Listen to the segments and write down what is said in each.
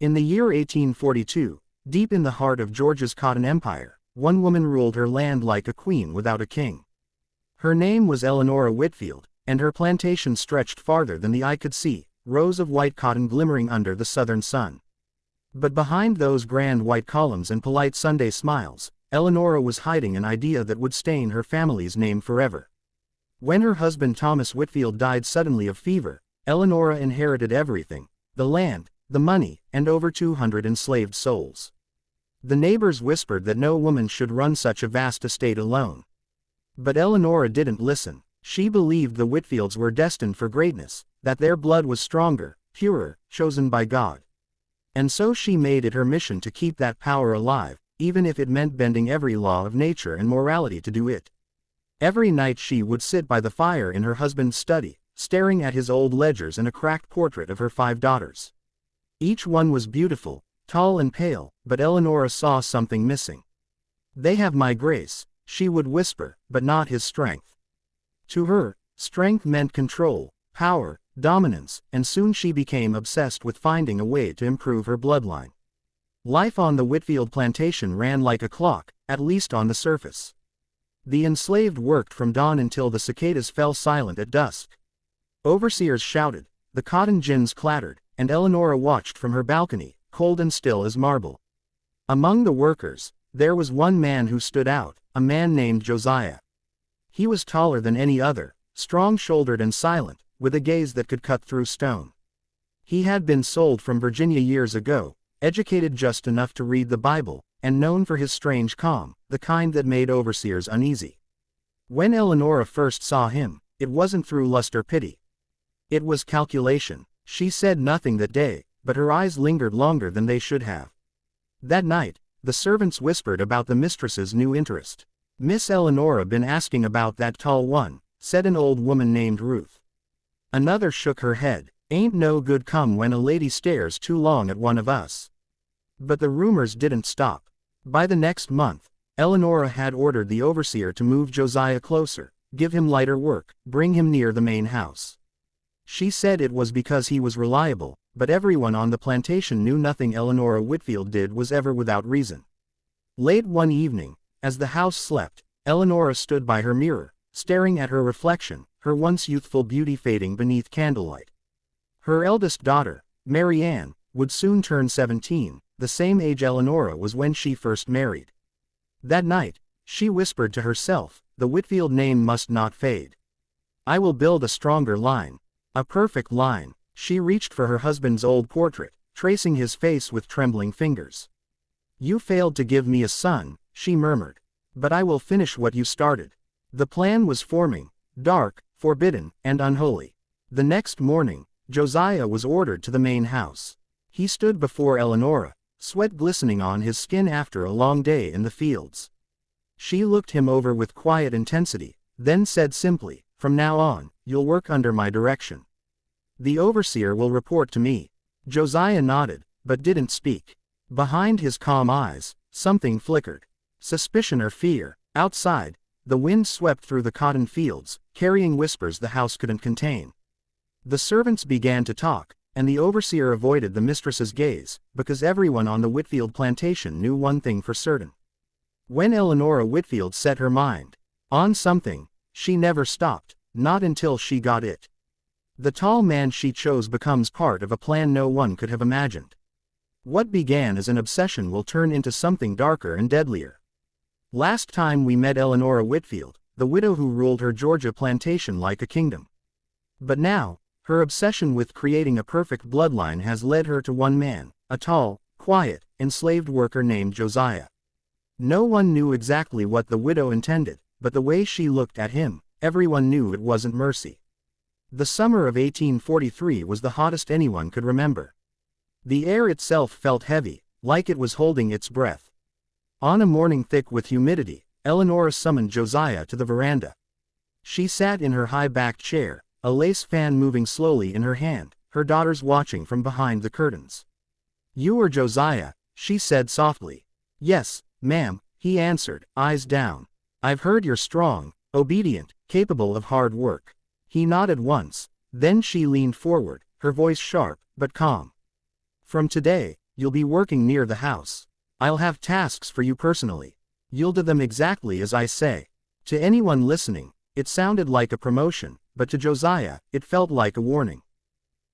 In the year 1842, deep in the heart of Georgia's cotton empire, one woman ruled her land like a queen without a king. Her name was Eleanora Whitfield, and her plantation stretched farther than the eye could see, rows of white cotton glimmering under the southern sun. But behind those grand white columns and polite Sunday smiles, Eleanora was hiding an idea that would stain her family's name forever. When her husband Thomas Whitfield died suddenly of fever, Eleanora inherited everything: the land, the money, and over 200 enslaved souls. The neighbors whispered that no woman should run such a vast estate alone. But Eleanora didn't listen. She believed the Whitfields were destined for greatness, that their blood was stronger, purer, chosen by God. And so she made it her mission to keep that power alive, even if it meant bending every law of nature and morality to do it. Every night she would sit by the fire in her husband's study, staring at his old ledgers and a cracked portrait of her 5 daughters. Each one was beautiful, tall and pale, but Eleanora saw something missing. "They have my grace," she would whisper, "but not his strength." To her, strength meant control, power, dominance, and soon she became obsessed with finding a way to improve her bloodline. Life on the Whitfield plantation ran like a clock, at least on the surface. The enslaved worked from dawn until the cicadas fell silent at dusk. Overseers shouted, the cotton gins clattered, and Eleanora watched from her balcony, cold and still as marble. Among the workers, there was one man who stood out, a man named Josiah. He was taller than any other, strong-shouldered and silent, with a gaze that could cut through stone. He had been sold from Virginia years ago, educated just enough to read the Bible, and known for his strange calm, the kind that made overseers uneasy. When Eleanora first saw him, it wasn't through lust or pity. It was calculation. She said nothing that day, but her eyes lingered longer than they should have. That night, the servants whispered about the mistress's new interest. "Miss Eleanora been asking about that tall one," said an old woman named Ruth. Another shook her head. "Ain't no good come when a lady stares too long at one of us." But the rumors didn't stop. By the next month, Eleanora had ordered the overseer to move Josiah closer, give him lighter work, bring him near the main house. She said it was because he was reliable, but everyone on the plantation knew nothing Eleanora Whitfield did was ever without reason. Late one evening, as the house slept, Eleanora stood by her mirror, staring at her reflection, her once youthful beauty fading beneath candlelight. Her eldest daughter, Mary Ann, would soon turn 17, the same age Eleanora was when she first married. That night, she whispered to herself, "The Whitfield name must not fade. I will build a stronger line. A perfect line." She reached for her husband's old portrait, tracing his face with trembling fingers. "You failed to give me a son," she murmured. "But I will finish what you started." The plan was forming, dark, forbidden, and unholy. The next morning, Josiah was ordered to the main house. He stood before Eleanora, sweat glistening on his skin after a long day in the fields. She looked him over with quiet intensity, then said simply, "From now on, you'll work under my direction. The overseer will report to me." Josiah nodded, but didn't speak. Behind his calm eyes, something flickered. Suspicion or fear. Outside, the wind swept through the cotton fields, carrying whispers the house couldn't contain. The servants began to talk, and the overseer avoided the mistress's gaze, because everyone on the Whitfield plantation knew one thing for certain. When Eleanora Whitfield set her mind on something, she never stopped, not until she got it. The tall man she chose becomes part of a plan no one could have imagined. What began as an obsession will turn into something darker and deadlier. Last time we met Eleanora Whitfield, the widow who ruled her Georgia plantation like a kingdom. But now, her obsession with creating a perfect bloodline has led her to one man, a tall, quiet, enslaved worker named Josiah. No one knew exactly what the widow intended, but the way she looked at him, everyone knew it wasn't mercy. The summer of 1843 was the hottest anyone could remember. The air itself felt heavy, like it was holding its breath. On a morning thick with humidity, Eleanora summoned Josiah to the veranda. She sat in her high-backed chair, a lace fan moving slowly in her hand, her daughters watching from behind the curtains. "You are Josiah," she said softly. "Yes, ma'am," he answered, eyes down. "I've heard you're strong, obedient, capable of hard work." He nodded once, then she leaned forward, her voice sharp, but calm. "From today, you'll be working near the house. I'll have tasks for you personally. You'll do them exactly as I say. To anyone listening, it sounded like a promotion, but to Josiah, it felt like a warning.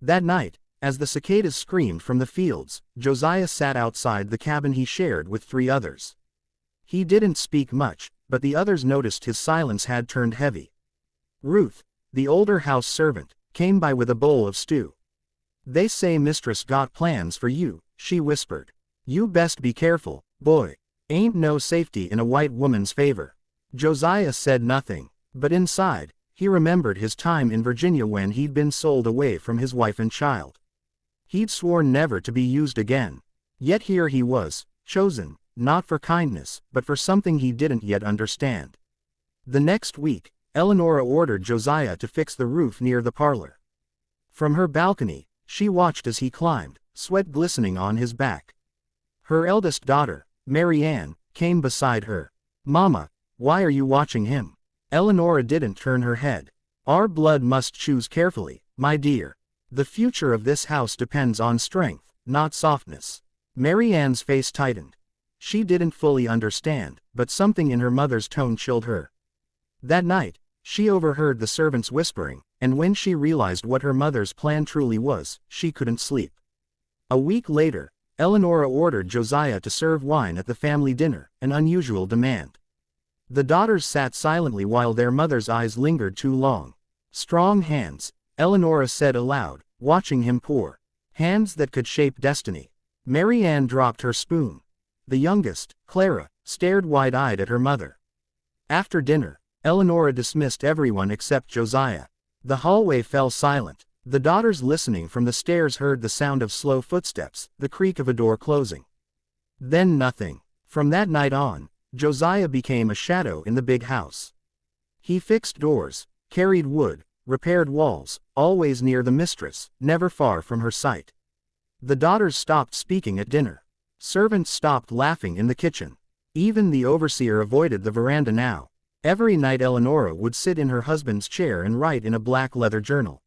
That night, as the cicadas screamed from the fields, Josiah sat outside the cabin he shared with 3 others. He didn't speak much, but the others noticed his silence had turned heavy. Ruth, the older house servant, came by with a bowl of stew. "They say mistress got plans for you," she whispered. "You best be careful, boy. Ain't no safety in a white woman's favor." Josiah said nothing, but inside, he remembered his time in Virginia when he'd been sold away from his wife and child. He'd sworn never to be used again. Yet here he was, chosen, not for kindness, but for something he didn't yet understand. The next week, Eleanora ordered Josiah to fix the roof near the parlor. From her balcony, she watched as he climbed, sweat glistening on his back. Her eldest daughter, Mary Ann, came beside her. "Mama, why are you watching him?" Eleanora didn't turn her head. "Our blood must choose carefully, my dear. The future of this house depends on strength, not softness." Mary Ann's face tightened. She didn't fully understand, but something in her mother's tone chilled her. That night, she overheard the servants whispering, and when she realized what her mother's plan truly was, she couldn't sleep. A week later, Eleanora ordered Josiah to serve wine at the family dinner, an unusual demand. The daughters sat silently while their mother's eyes lingered too long. "Strong hands," Eleanora said aloud, watching him pour. "Hands that could shape destiny." Mary Ann dropped her spoon. The youngest, Clara, stared wide-eyed at her mother. After dinner, Eleanora dismissed everyone except Josiah. The hallway fell silent. The daughters listening from the stairs heard the sound of slow footsteps, the creak of a door closing. Then nothing. From that night on, Josiah became a shadow in the big house. He fixed doors, carried wood, repaired walls, always near the mistress, never far from her sight. The daughters stopped speaking at dinner. Servants stopped laughing in the kitchen. Even the overseer avoided the veranda now. Every night Eleanora would sit in her husband's chair and write in a black leather journal.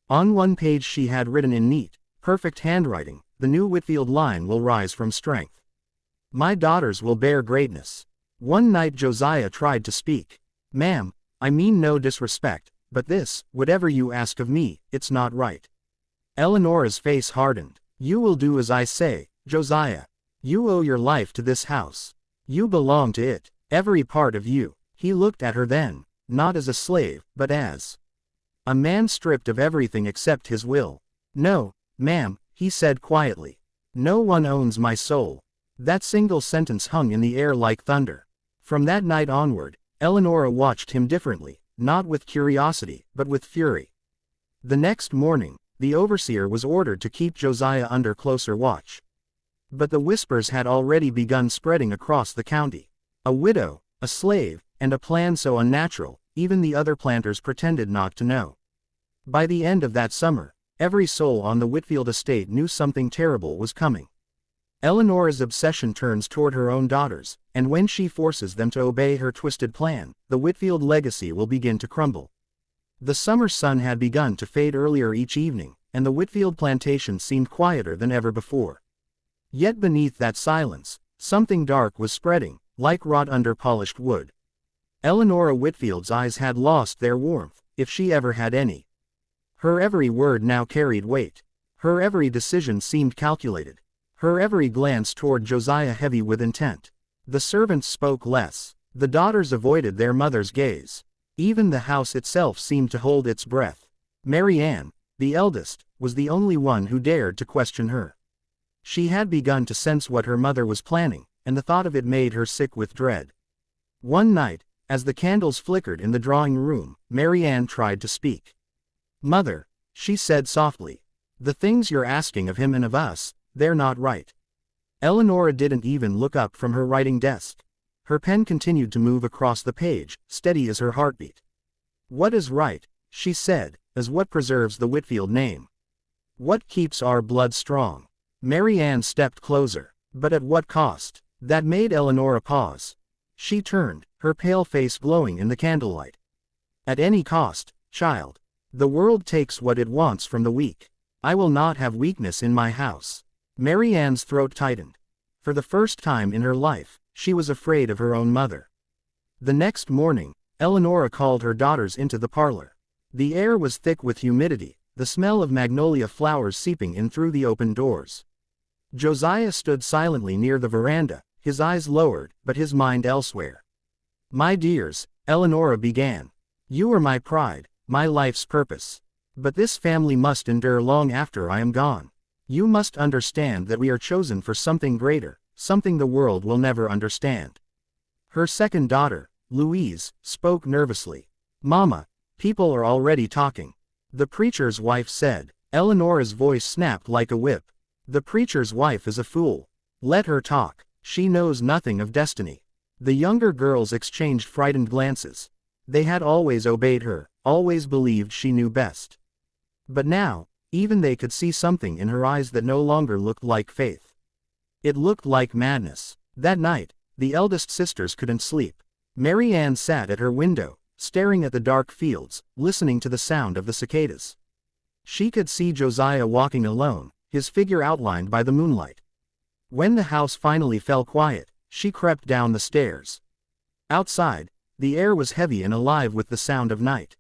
On one page she had written in neat, perfect handwriting, "The new Whitfield line will rise from strength. My daughters will bear greatness." One night Josiah tried to speak. "Ma'am, I mean no disrespect, but this, whatever you ask of me, it's not right." Eleanora's face hardened. "You will do as I say, Josiah. You owe your life to this house. You belong to it, every part of you." He looked at her then, not as a slave, but as a man stripped of everything except his will. "No, ma'am," he said quietly. "No one owns my soul." That single sentence hung in the air like thunder. From that night onward, Eleanora watched him differently, not with curiosity, but with fury. The next morning, the overseer was ordered to keep Josiah under closer watch. But the whispers had already begun spreading across the county. A widow, a slave, and a plan so unnatural, even the other planters pretended not to know. By the end of that summer, every soul on the Whitfield estate knew something terrible was coming. Eleanora's obsession turns toward her own daughters, and when she forces them to obey her twisted plan, the Whitfield legacy will begin to crumble. The summer sun had begun to fade earlier each evening, and the Whitfield plantation seemed quieter than ever before. Yet beneath that silence, something dark was spreading, like rot under polished wood. Eleanora Whitfield's eyes had lost their warmth, if she ever had any. Her every word now carried weight. Her every decision seemed calculated. Her every glance toward Josiah heavy with intent. The servants spoke less. The daughters avoided their mother's gaze. Even the house itself seemed to hold its breath. Mary Ann, the eldest, was the only one who dared to question her. She had begun to sense what her mother was planning, and the thought of it made her sick with dread. One night, as the candles flickered in the drawing room, Mary Ann tried to speak. "Mother," she said softly, "the things you're asking of him and of us, they're not right." Eleanora didn't even look up from her writing desk. Her pen continued to move across the page, steady as her heartbeat. "What is right," she said, "is what preserves the Whitfield name. What keeps our blood strong." Mary Ann stepped closer. But at what cost? That made Eleanora pause. She turned, her pale face glowing in the candlelight. "At any cost, child. The world takes what it wants from the weak. I will not have weakness in my house." Mary Ann's throat tightened. For the first time in her life, she was afraid of her own mother. The next morning, Eleanora called her daughters into the parlor. The air was thick with humidity, the smell of magnolia flowers seeping in through the open doors. Josiah stood silently near the veranda, his eyes lowered, but his mind elsewhere. "My dears," Eleanora began. "You are my pride, my life's purpose. But this family must endure long after I am gone. You must understand that we are chosen for something greater, something the world will never understand." Her second daughter, Louise, spoke nervously. "Mama, people are already talking." The preacher's wife said. Eleanora's voice snapped like a whip. "The preacher's wife is a fool. Let her talk. She knows nothing of destiny." The younger girls exchanged frightened glances. They had always obeyed her, always believed she knew best. But now, even they could see something in her eyes that no longer looked like faith. It looked like madness. That night, the eldest sisters couldn't sleep. Mary Ann sat at her window, staring at the dark fields, listening to the sound of the cicadas. She could see Josiah walking alone, his figure outlined by the moonlight. When the house finally fell quiet, she crept down the stairs. Outside, the air was heavy and alive with the sound of night.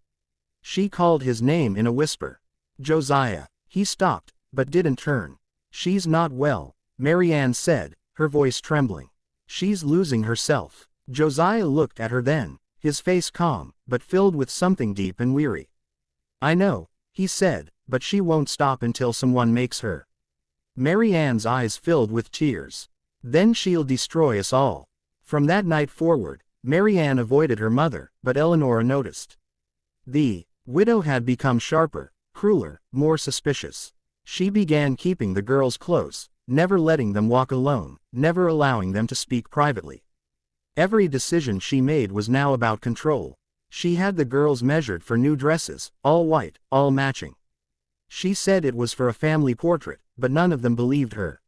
She called his name in a whisper. "Josiah." He stopped, but didn't turn. "She's not well," Mary Ann said, her voice trembling. "She's losing herself." Josiah looked at her then, his face calm, but filled with something deep and weary. "I know," he said, "but she won't stop until someone makes her." Mary Ann's eyes filled with tears. "Then she'll destroy us all." From that night forward, Mary Ann avoided her mother, but Eleanora noticed. The widow had become sharper, crueler, more suspicious. She began keeping the girls close, never letting them walk alone, never allowing them to speak privately. Every decision she made was now about control. She had the girls measured for new dresses, all white, all matching. She said it was for a family portrait, but none of them believed her.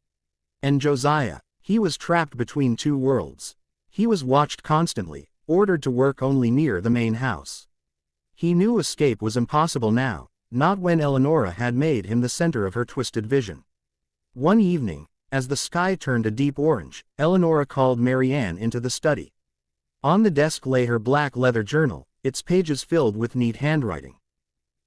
And Josiah, he was trapped between two worlds. He was watched constantly, ordered to work only near the main house. He knew escape was impossible now, not when Eleanora had made him the center of her twisted vision. One evening, as the sky turned a deep orange, Eleanora called Mary Ann into the study. On the desk lay her black leather journal, its pages filled with neat handwriting.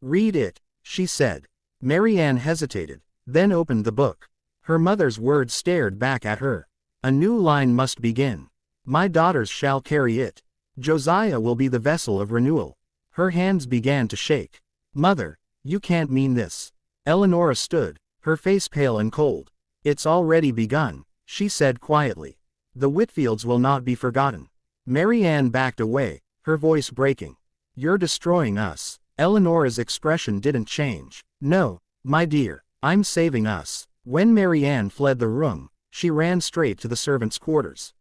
"Read it," she said. Mary Ann hesitated, then opened the book. Her mother's words stared back at her. A new line must begin. "My daughters shall carry it. Josiah will be the vessel of renewal." Her hands began to shake. "Mother, you can't mean this." Eleanora stood, her face pale and cold. "It's already begun," she said quietly. "The Whitfields will not be forgotten." Mary Ann backed away, her voice breaking. "You're destroying us." Eleanora's expression didn't change. "No, my dear, I'm saving us." When Mary Ann fled the room, she ran straight to the servants' quarters.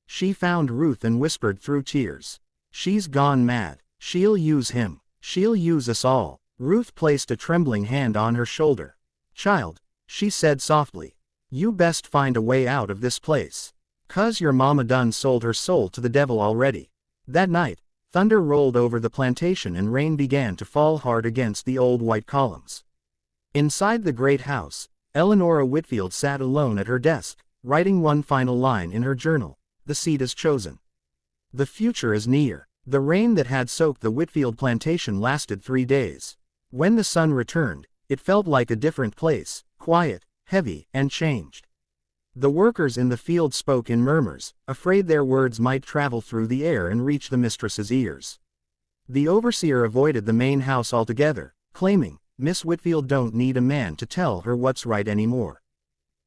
She found Ruth and whispered through tears. "She's gone mad. She'll use him. She'll use us all." Ruth placed a trembling hand on her shoulder. "Child," she said softly, "you best find a way out of this place. 'Cause your mama done sold her soul to the devil already." That night, thunder rolled over the plantation and rain began to fall hard against the old white columns. Inside the great house, Eleanora Whitfield sat alone at her desk, writing one final line in her journal. "The seed is chosen. The future is near." The rain that had soaked the Whitfield plantation lasted 3 days. When the sun returned, it felt like a different place, quiet, heavy, and changed. The workers in the field spoke in murmurs, afraid their words might travel through the air and reach the mistress's ears. The overseer avoided the main house altogether, claiming, "Miss Whitfield don't need a man to tell her what's right anymore."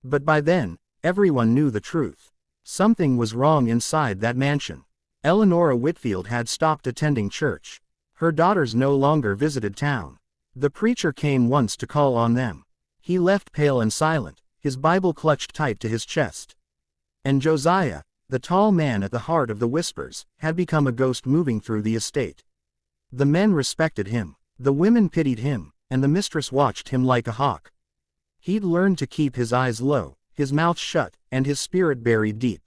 But by then, everyone knew the truth. Something was wrong inside that mansion. Eleanora Whitfield had stopped attending church. Her daughters no longer visited town. The preacher came once to call on them. He left pale and silent, his Bible clutched tight to his chest. And Josiah, the tall man at the heart of the whispers, had become a ghost moving through the estate. The men respected him, the women pitied him, and the mistress watched him like a hawk. He'd learned to keep his eyes low, his mouth shut, and his spirit buried deep.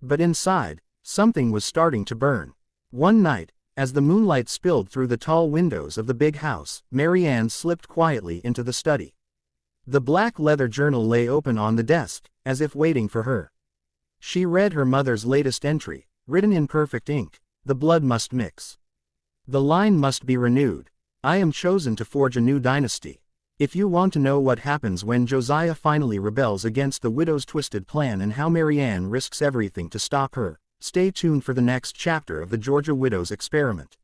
But inside, something was starting to burn. One night, as the moonlight spilled through the tall windows of the big house, Mary Ann slipped quietly into the study. The black leather journal lay open on the desk, as if waiting for her. She read her mother's latest entry, written in perfect ink. The blood must mix. The line must be renewed. I am chosen to forge a new dynasty. If you want to know what happens when Josiah finally rebels against the widow's twisted plan and how Marianne risks everything to stop her, stay tuned for the next chapter of the Georgia Widow's experiment.